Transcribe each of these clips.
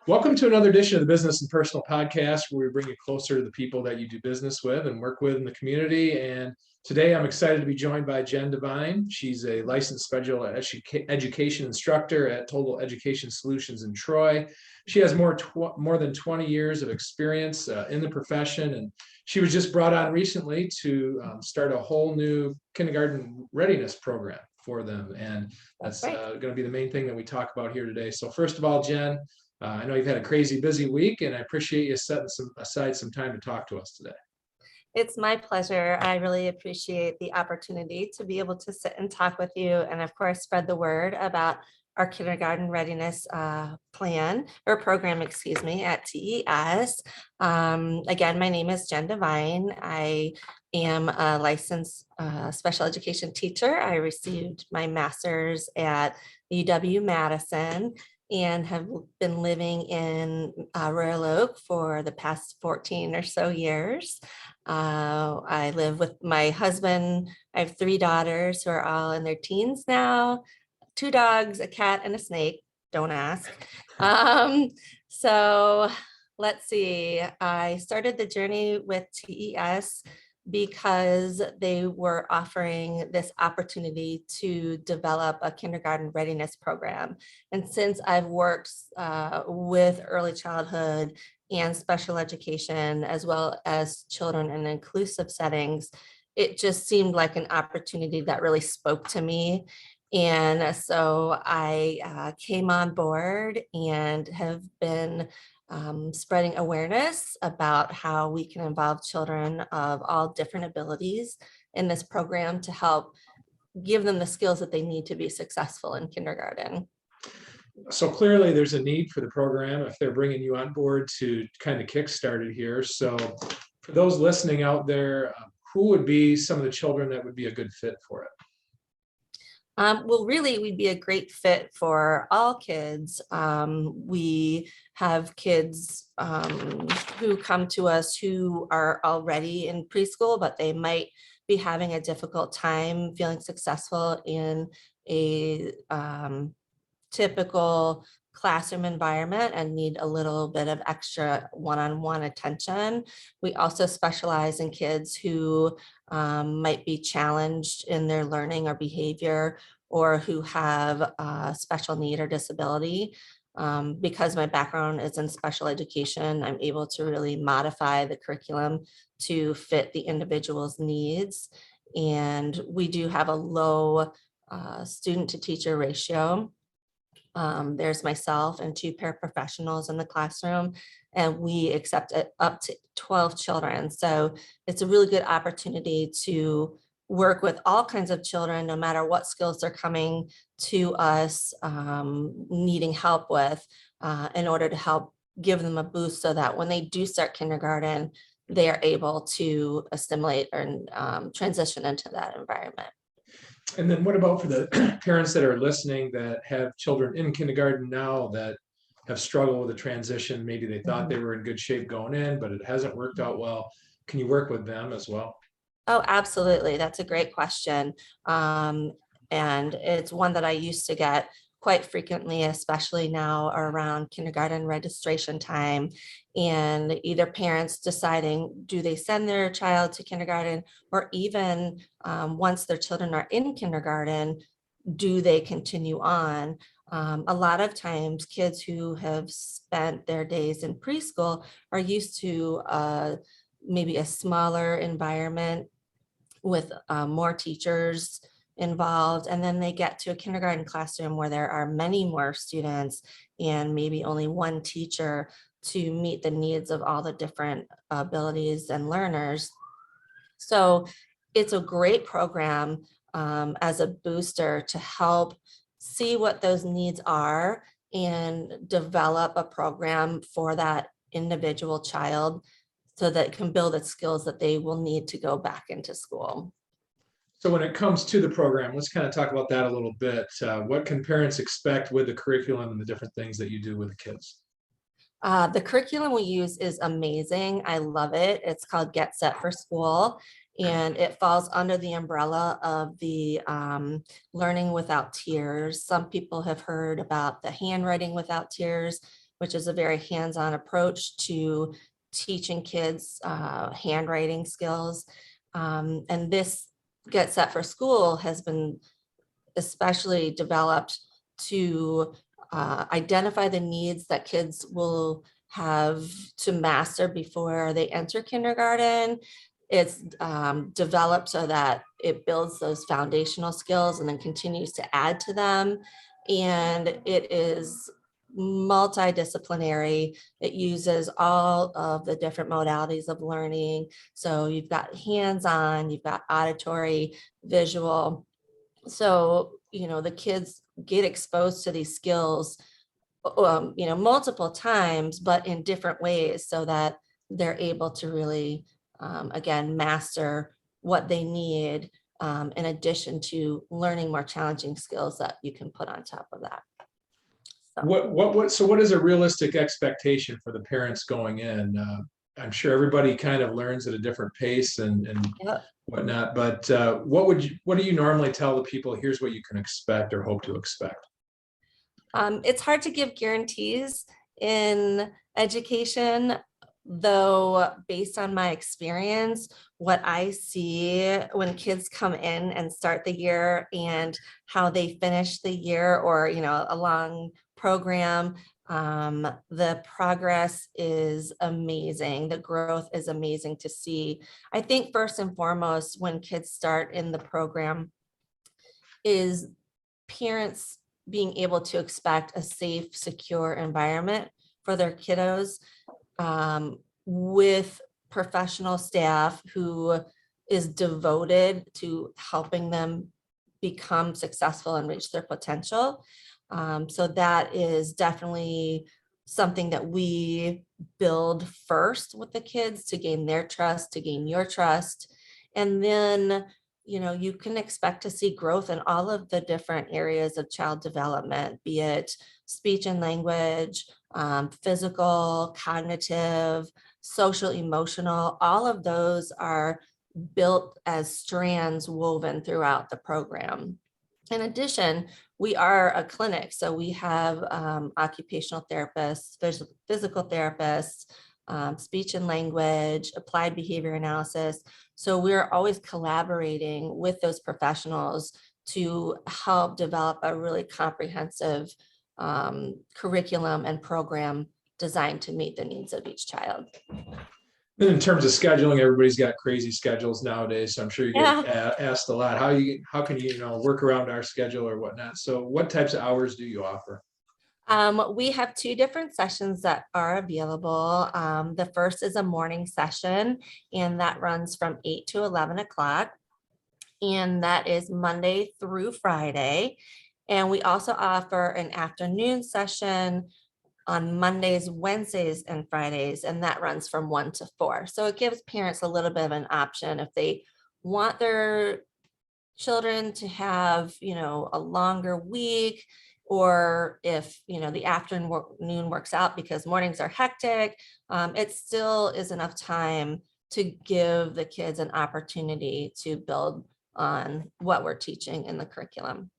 Welcome to another edition of the Business and Personal Podcast, where we bring you closer to the people that you do business with and work with in the community. And today I'm excited to be joined by Jenn Devine. She's a licensed special education instructor at Total Education Solutions in Troy. She has more than 20 years of experience in the profession, and she was just brought on recently to start a whole new kindergarten readiness program for them. And that's going to be the main thing that we talk about here today. So first of all, Jenn, I know you've had a crazy busy week, and I appreciate you setting aside some time to talk to us today. It's my pleasure. I really appreciate the opportunity to be able to sit and talk with you and, of course, spread the word about our kindergarten readiness plan or program, excuse me, at TES. Again, my name is Jenn Devine. I am a licensed special education teacher. I received my master's at UW-Madison and have been living in Royal Oak for the past 14 or so years. I live with my husband. I have 3 daughters who are all in their teens now, 2 dogs, a cat, and a snake. Don't ask. So let's see. I started the journey with TES because they were offering this opportunity to develop a kindergarten readiness program. And since I've worked with early childhood and special education, as well as children in inclusive settings, it just seemed like an opportunity that really spoke to me. And so I came on board and have been spreading awareness about how we can involve children of all different abilities in this program to help give them the skills that they need to be successful in kindergarten. So clearly there's a need for the program if they're bringing you on board to kind of kickstart it here. So for those listening out there, who would be some of the children that would be a good fit for it? Well, really, we'd be a great fit for all kids. We have kids who come to us who are already in preschool, but they might be having a difficult time feeling successful in a typical classroom environment and need a little bit of extra one-on-one attention. We also specialize in kids who might be challenged in their learning or behavior, or who have a special need or disability. Because my background is in special education, I'm able to really modify the curriculum to fit the individual's needs. And we do have a low student to teacher ratio. There's myself and 2 paraprofessionals in the classroom, and we accept up to 12 children. So it's a really good opportunity to work with all kinds of children, no matter what skills they're coming to us needing help with, in order to help give them a boost so that when they do start kindergarten, they are able to assimilate and transition into that environment. And then what about for the parents that are listening that have children in kindergarten now that have struggled with the transition? Maybe they thought they were in good shape going in, but it hasn't worked out well. Can you work with them as well? Oh, absolutely. That's a great question. And it's one that I used to get quite frequently, especially now around kindergarten registration time, and either parents deciding, do they send their child to kindergarten, or even once their children are in kindergarten, do they continue on? A lot of times kids who have spent their days in preschool are used to maybe a smaller environment with more teachers involved, and then they get to a kindergarten classroom where there are many more students and maybe only one teacher to meet the needs of all the different abilities and learners. So it's a great program as a booster to help see what those needs are and develop a program for that individual child so that it can build the skills that they will need to go back into school. So when it comes to the program, let's kind of talk about that a little bit. What can parents expect with the curriculum and the different things that you do with the kids? The curriculum we use is amazing. I love it. It's called Get Set for School, and it falls under the umbrella of the Learning Without Tears. Some people have heard about the Handwriting Without Tears. which is a very hands-on approach to teaching kids handwriting skills. And this Get Set for School has been especially developed to identify the needs that kids will have to master before they enter kindergarten. It's developed so that it builds those foundational skills and then continues to add to them. And it is multidisciplinary. It uses all of the different modalities of learning. So you've got hands-on, you've got auditory, visual. So, the kids get exposed to these skills, multiple times, but in different ways so that they're able to really, again, master what they need in addition to learning more challenging skills that you can put on top of that. So what is a realistic expectation for the parents going in? I'm sure everybody kind of learns at a different pace and Yep. whatnot, but what do you normally tell the people? Here's what you can expect or hope to expect. It's hard to give guarantees in education, though, based on my experience, what I see when kids come in and start the year and how they finish the year, or, a long program, the progress is amazing. The growth is amazing to see. I think first and foremost, when kids start in the program, is parents being able to expect a safe, secure environment for their kiddos, with professional staff who is devoted to helping them become successful and reach their potential. So that is definitely something that we build first with the kids to gain their trust, to gain your trust. And then, you can expect to see growth in all of the different areas of child development, be it speech and language, physical, cognitive, social, emotional. All of those are built as strands woven throughout the program. In addition, we are a clinic, so we have occupational therapists, physical therapists, speech and language, applied behavior analysis. So we're always collaborating with those professionals to help develop a really comprehensive curriculum and program designed to meet the needs of each child. And in terms of scheduling, everybody's got crazy schedules nowadays, so I'm sure you get asked a lot. How can you work around our schedule or whatnot? So what types of hours do you offer? We have 2 different sessions that are available. The first is a morning session, and that runs from 8 to 11 o'clock. And that is Monday through Friday. And we also offer an afternoon session on Mondays, Wednesdays, and Fridays, and that runs from 1 to 4. So it gives parents a little bit of an option if they want their children to have, a longer week, or if, the afternoon works out because mornings are hectic, it still is enough time to give the kids an opportunity to build on what we're teaching in the curriculum.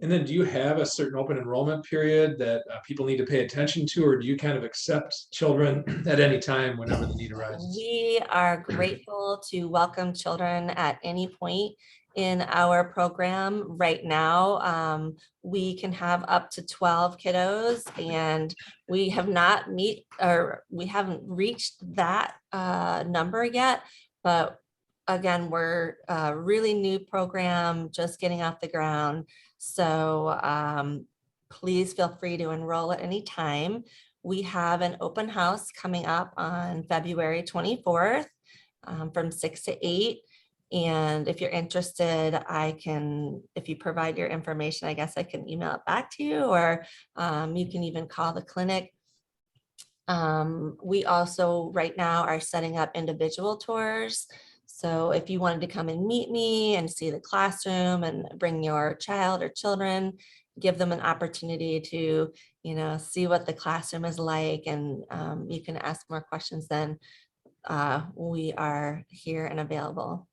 And then do you have a certain open enrollment period that people need to pay attention to, or do you kind of accept children at any time whenever the need arises? We are grateful to welcome children at any point in our program. Right now, we can have up to 12 kiddos, and we haven't reached that number yet. But again, we're a really new program, just getting off the ground. So please feel free to enroll at any time. We have an open house coming up on February 24th from 6 to 8. And if you're interested, if you provide your information, I guess I can email it back to you, or you can even call the clinic. We also right now are setting up individual tours. So if you wanted to come and meet me and see the classroom and bring your child or children, give them an opportunity to, see what the classroom is like, and you can ask more questions, then we are here and available.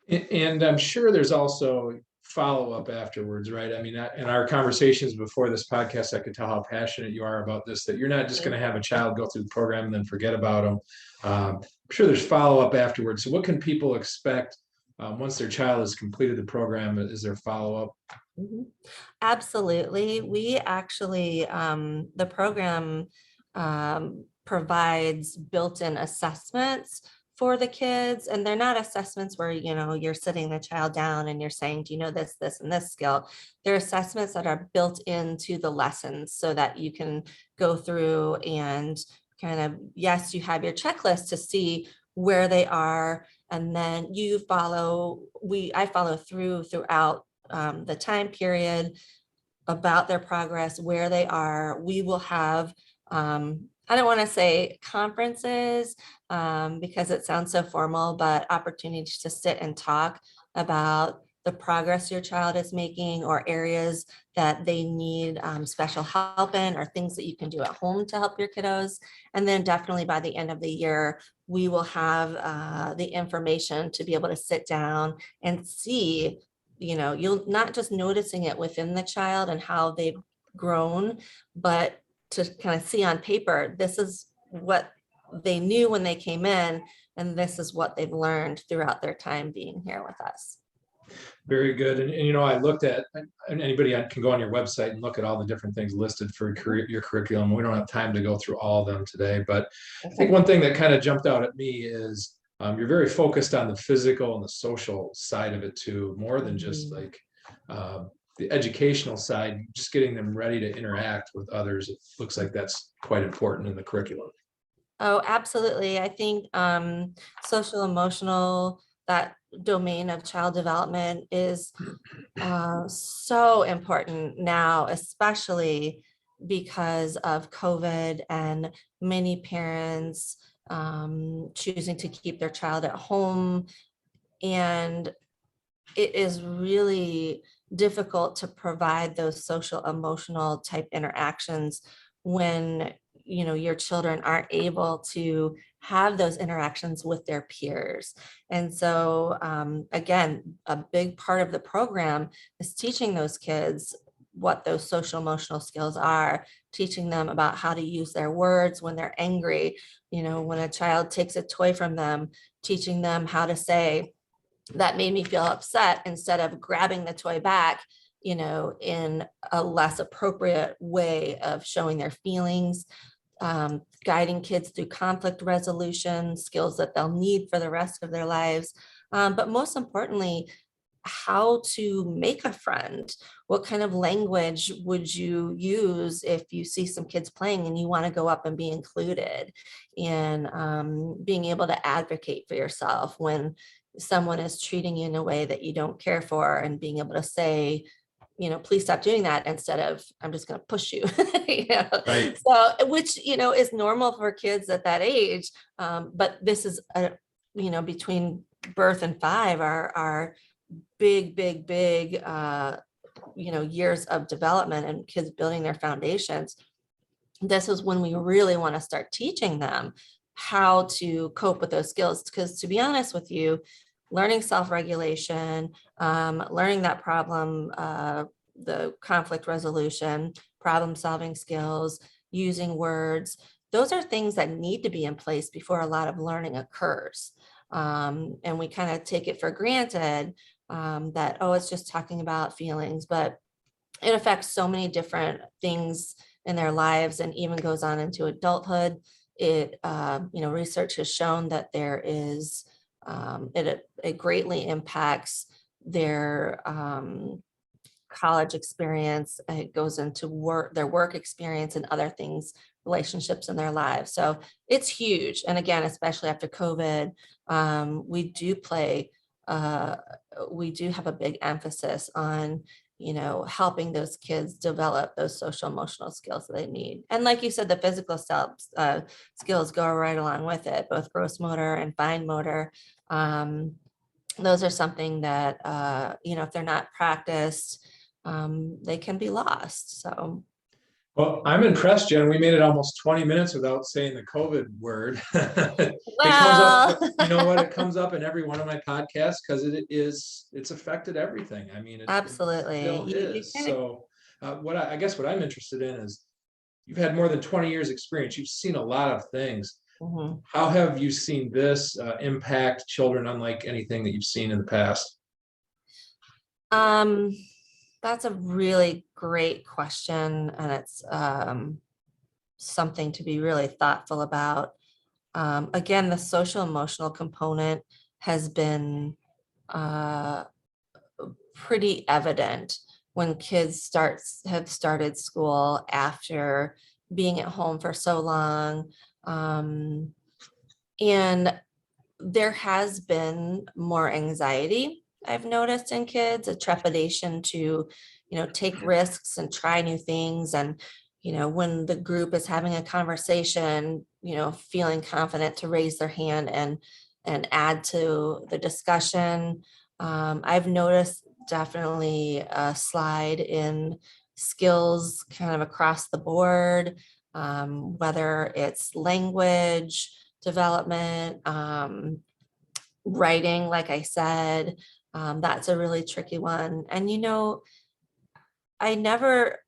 And I'm sure there's also follow-up afterwards, right? I mean, in our conversations before this podcast, I could tell how passionate you are about this, that you're not just going to have a child go through the program and then forget about them. I'm sure there's follow-up afterwards. So what can people expect once their child has completed the program? Is there follow-up? Mhm. Absolutely. We actually, the program provides built-in assessments for the kids, and they're not assessments where, you're sitting the child down and you're saying, do you know this, this, and this skill? They're assessments that are built into the lessons so that you can go through and kind of, yes, you have your checklist to see where they are, and then I follow throughout the time period about their progress, where they are. We will have, I don't want to say conferences because it sounds so formal, but opportunities to sit and talk about the progress your child is making or areas that they need special help in, or things that you can do at home to help your kiddos. And then definitely by the end of the year, we will have the information to be able to sit down and see, you'll not just noticing it within the child and how they've grown, but to kind of see on paper, this is what they knew when they came in, and this is what they've learned throughout their time being here with us. Very good. And I looked at, and anybody can go on your website and look at all the different things listed for your curriculum. We don't have time to go through all of them today, but I think one thing that kind of jumped out at me is you're very focused on the physical and the social side of it too, more than just like the educational side, just getting them ready to interact with others. It looks like that's quite important in the curriculum. Oh, absolutely. I think social emotional, that domain of child development is so important now, especially because of COVID and many parents choosing to keep their child at home. And it is really difficult to provide those social emotional type interactions when your children aren't able to have those interactions with their peers. And so again, a big part of the program is teaching those kids what those social emotional skills are, teaching them about how to use their words when they're angry, when a child takes a toy from them, teaching them how to say, that made me feel upset, instead of grabbing the toy back, in a less appropriate way of showing their feelings, guiding kids through conflict resolution, skills that they'll need for the rest of their lives. But most importantly, how to make a friend. What kind of language would you use if you see some kids playing and you want to go up and be included? And being able to advocate for yourself when someone is treating you in a way that you don't care for, and being able to say, please stop doing that, instead of, I'm just going to push you. Right. So, which, is normal for kids at that age. But this is, between birth and 5 are big, big, big, years of development and kids building their foundations. This is when we really want to start teaching them how to cope with those skills. Because to be honest with you, learning self-regulation, learning that problem, the conflict resolution, problem solving skills, using words, those are things that need to be in place before a lot of learning occurs. And we kind of take it for granted that, oh, it's just talking about feelings, but it affects so many different things in their lives, and even goes on into adulthood. It, research has shown that there is, it greatly impacts their college experience. It goes into their work experience and other things, relationships in their lives. So it's huge. And again, especially after COVID, we do have a big emphasis on, helping those kids develop those social emotional skills that they need. And like you said, the physical skills go right along with it, both gross motor and fine motor. Those are something that, if they're not practiced, they can be lost. So. Well, I'm impressed, Jen. We made it almost 20 minutes without saying the COVID word. It comes up, Well, you know what? It comes up in every one of my podcasts because it's affected everything. I mean, it absolutely. still You is. kind of, So, I guess what I'm interested in is you've had more than 20 years experience. You've seen a lot of things. mhm. How have you seen this impact children unlike anything that you've seen in the past? Um, that's a really great question, and it's something to be really thoughtful about. Again, the social emotional component has been uh, pretty evident when kids have started school after being at home for so long. Um, and there has been more anxiety, I've noticed in kids, a trepidation to, take risks and try new things. And, when the group is having a conversation, feeling confident to raise their hand and add to the discussion. I've noticed definitely a slide in skills kind of across the board, whether it's language development, writing, like I said, that's a really tricky one. And, I never,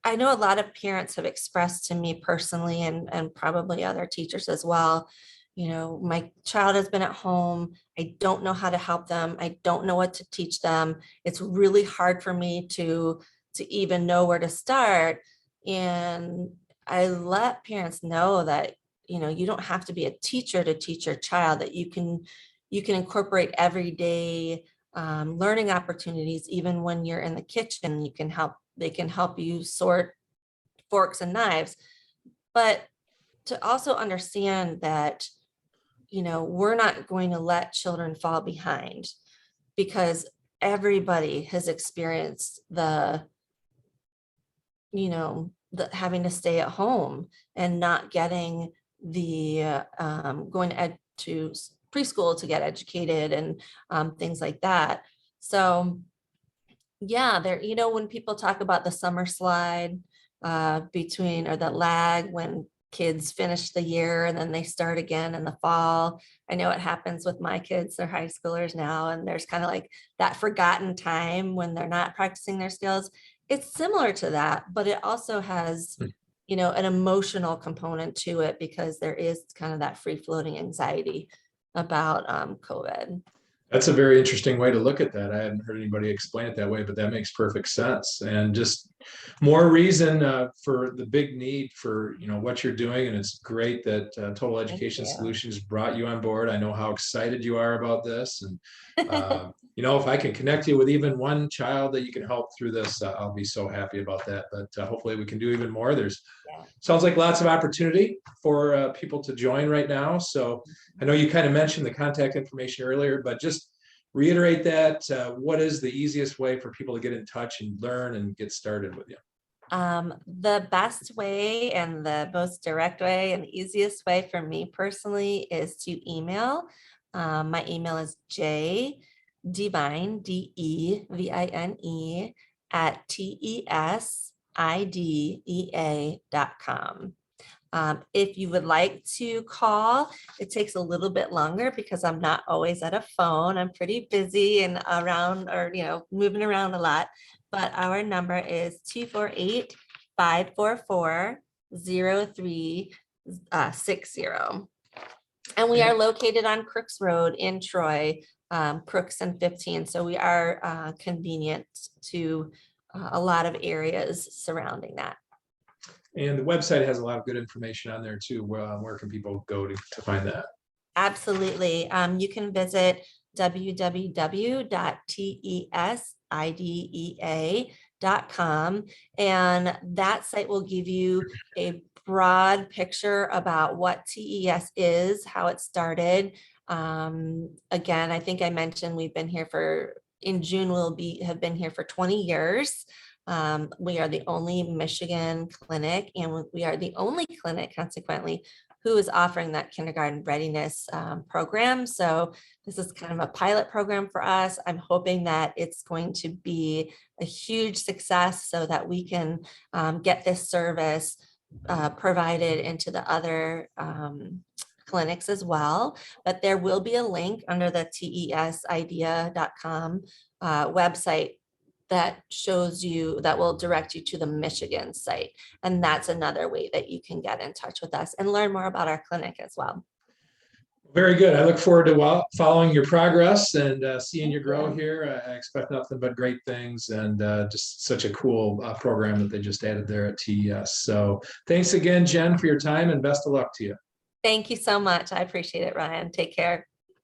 I know a lot of parents have expressed to me personally, and probably other teachers as well, my child has been at home. I don't know how to help them. I don't know what to teach them. It's really hard for me to even know where to start. And I let parents know that, you don't have to be a teacher to teach your child, that you can incorporate everyday learning opportunities. Even when you're in the kitchen, they can help you sort forks and knives. But to also understand that, we're not going to let children fall behind, because everybody has experienced the having to stay at home and not getting the going to preschool to get educated, and things like that. So yeah, when people talk about the summer slide, between, or the lag when kids finish the year and then they start again in the fall. I know it happens with my kids. They're high schoolers now, and there's kind of like that forgotten time when they're not practicing their skills. It's similar to that, but it also has, an emotional component to it, because there is kind of that free floating anxiety about COVID. That's a very interesting way to look at that. I hadn't heard anybody explain it that way, but that makes perfect sense. And just more reason for the big need for what you're doing. And it's great that Total Thank Education you. Solutions brought you on board. I know how excited you are about this, and if I can connect you with even one child that you can help through this, I'll be so happy about that. But hopefully we can do even more. There's Yeah. sounds like lots of opportunity for people to join right now. So I know you kind of mentioned the contact information earlier, but just reiterate that. What is the easiest way for people to get in touch and learn and get started with you? The best way and the most direct way and the easiest way for me personally is to email. My email is Devine, DEVINE at TESIDEA.com. If you would like to call, it takes a little bit longer because I'm not always at a phone. I'm pretty busy and around, or, moving around a lot. But our number is 248-544-0360. And we are located on Crooks Road in Troy, Crooks and 15. So we are convenient to a lot of areas surrounding that. And the website has a lot of good information on there too. Where can people go to find that? Absolutely. You can visit www.tesidea.com, and that site will give you a broad picture about what TES is, how it started. Again, I think I mentioned in June have been here for 20 years. We are the only Michigan clinic, and we are the only clinic, consequently, who is offering that kindergarten readiness program. So this is kind of a pilot program for us. I'm hoping that it's going to be a huge success so that we can get this service provided into the other clinics as well. But there will be a link under the tesidea.com website that shows you, that will direct you to the Michigan site. And that's another way that you can get in touch with us and learn more about our clinic as well. Very good. I look forward to following your progress and seeing you grow Yeah. here. I expect nothing but great things, and just such a cool program that they just added there at TES. So thanks again, Jenn, for your time, and best of luck to you. Thank you so much. I appreciate it, Ryan. Take care.